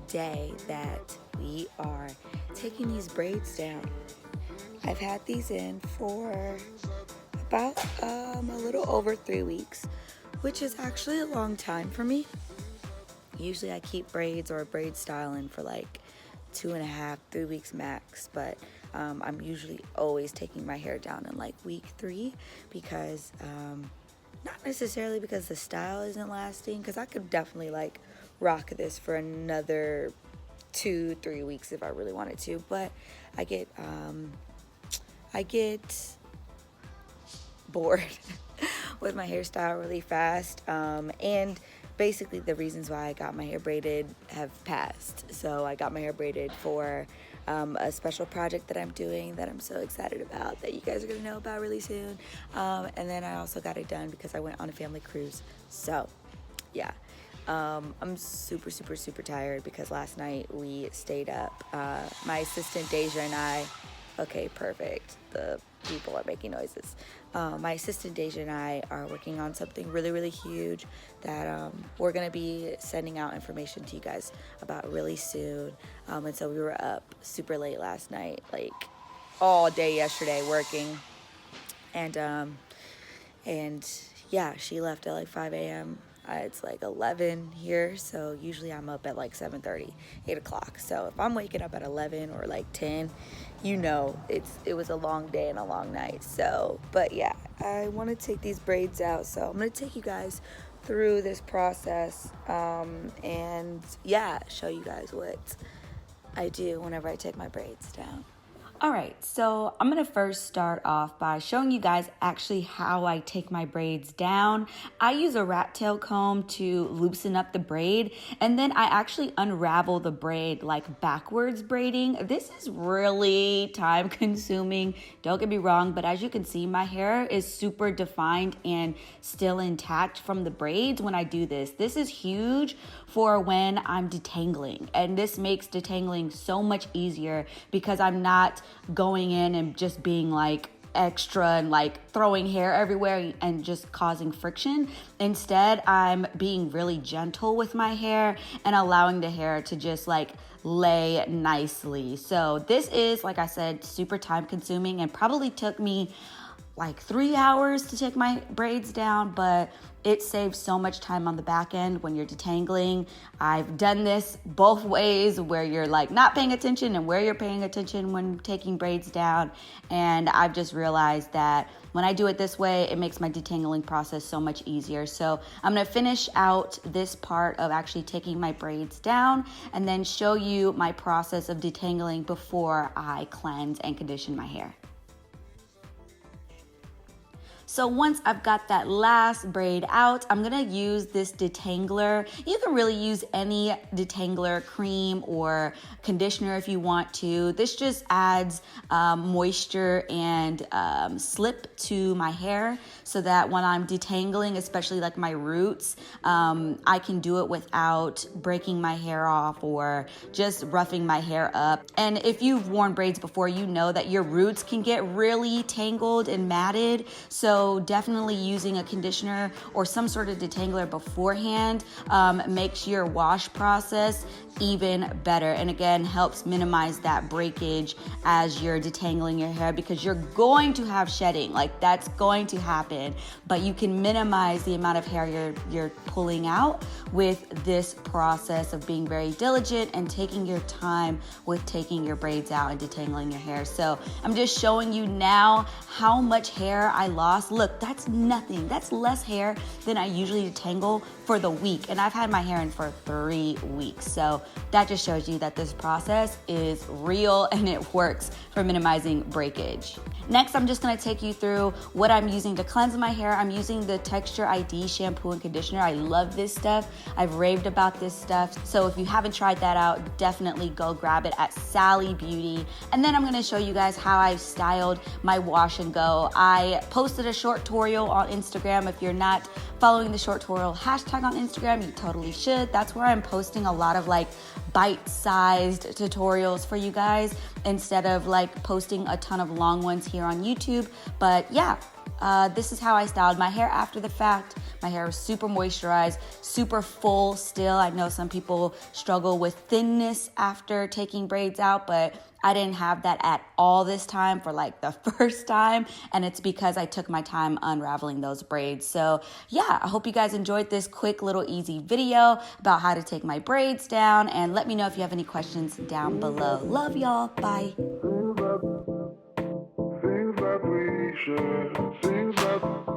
day that we are taking these braids down. I've had these in for about a little over 3 weeks, which is actually a long time for me. Usually I keep braids or braid styling for like 2.5, 3 weeks max, but I'm usually always taking my hair down in like week 3 because not necessarily because the style isn't lasting, because I could definitely like rock this for another 2-3 weeks if I really wanted to, but I get bored with my hairstyle really fast, and basically the reasons why I got my hair braided have passed. So I got my hair braided for a special project that I'm doing that I'm so excited about that you guys are gonna know about really soon, and then I also got it done because I went on a family cruise. So yeah, I'm super tired because last night we stayed up. My assistant Deja and I, okay, perfect, the people are making noises. My assistant Deja and I are working on something really huge that we're gonna be sending out information to you guys about really soon. And so we were up super late last night, like all day yesterday working, and yeah, she left at like 5 a.m. It's like 11 here, so usually I'm up at like 7:30, 8 o'clock. So if I'm waking up at 11 or like 10, you know it was a long day and a long night. So, but yeah, I want to take these braids out, so I'm going to take you guys through this process, and yeah, show you guys what I do whenever I take my braids down. Alright, so I'm going to first start off by showing you guys actually how I take my braids down. I use a rat tail comb to loosen up the braid, and then I actually unravel the braid like backwards braiding. This is really time consuming, don't get me wrong, but as you can see, my hair is super defined and still intact from the braids when I do this. This is huge for when I'm detangling, and this makes detangling so much easier because I'm not going in and just being like extra and like throwing hair everywhere and just causing friction. Instead, I'm being really gentle with my hair and allowing the hair to just like lay nicely. So this is, like I said, super time consuming and probably took me like 3 hours to take my braids down, but it saves so much time on the back end when you're detangling. I've done this both ways, where you're like not paying attention and where you're paying attention when taking braids down. And I've just realized that when I do it this way, it makes my detangling process so much easier. So I'm gonna finish out this part of actually taking my braids down and then show you my process of detangling before I cleanse and condition my hair. So once I've got that last braid out, I'm gonna use this detangler. You can really use any detangler, cream or conditioner if you want to. This just adds moisture and slip to my hair so that when I'm detangling, especially like my roots, I can do it without breaking my hair off or just roughing my hair up. And if you've worn braids before, you know that your roots can get really tangled and matted. So definitely using a conditioner or some sort of detangler beforehand makes your wash process even better, and again helps minimize that breakage as you're detangling your hair, because you're going to have shedding, like that's going to happen, but you can minimize the amount of hair you're pulling out with this process of being very diligent and taking your time with taking your braids out and detangling your hair. So I'm just showing you now how much hair I lost. Look, that's nothing. That's less hair than I usually detangle for the week, and I've had my hair in for 3 weeks. So that just shows you that this process is real and it works for minimizing breakage. Next, I'm just gonna take you through what I'm using to cleanse my hair. I'm using the Texture ID shampoo and conditioner. I love this stuff. I've raved about this stuff. So if you haven't tried that out, definitely go grab it at Sally Beauty. And then I'm gonna show you guys how I've styled my wash and go. I posted a short tutorial on Instagram. If you're not following the short tutorial hashtag on Instagram, you totally should. That's where I'm posting a lot of like bite-sized tutorials for you guys instead of like posting a ton of long ones here on YouTube. But yeah, this is how I styled my hair after the fact. My hair was super moisturized, super full still. I know some people struggle with thinness after taking braids out, but I didn't have that at all this time for like the first time, and it's because I took my time unraveling those braids. So yeah, I hope you guys enjoyed this quick little easy video about how to take my braids down, and let me know if you have any questions down below. Love y'all, bye. Things that we share, things that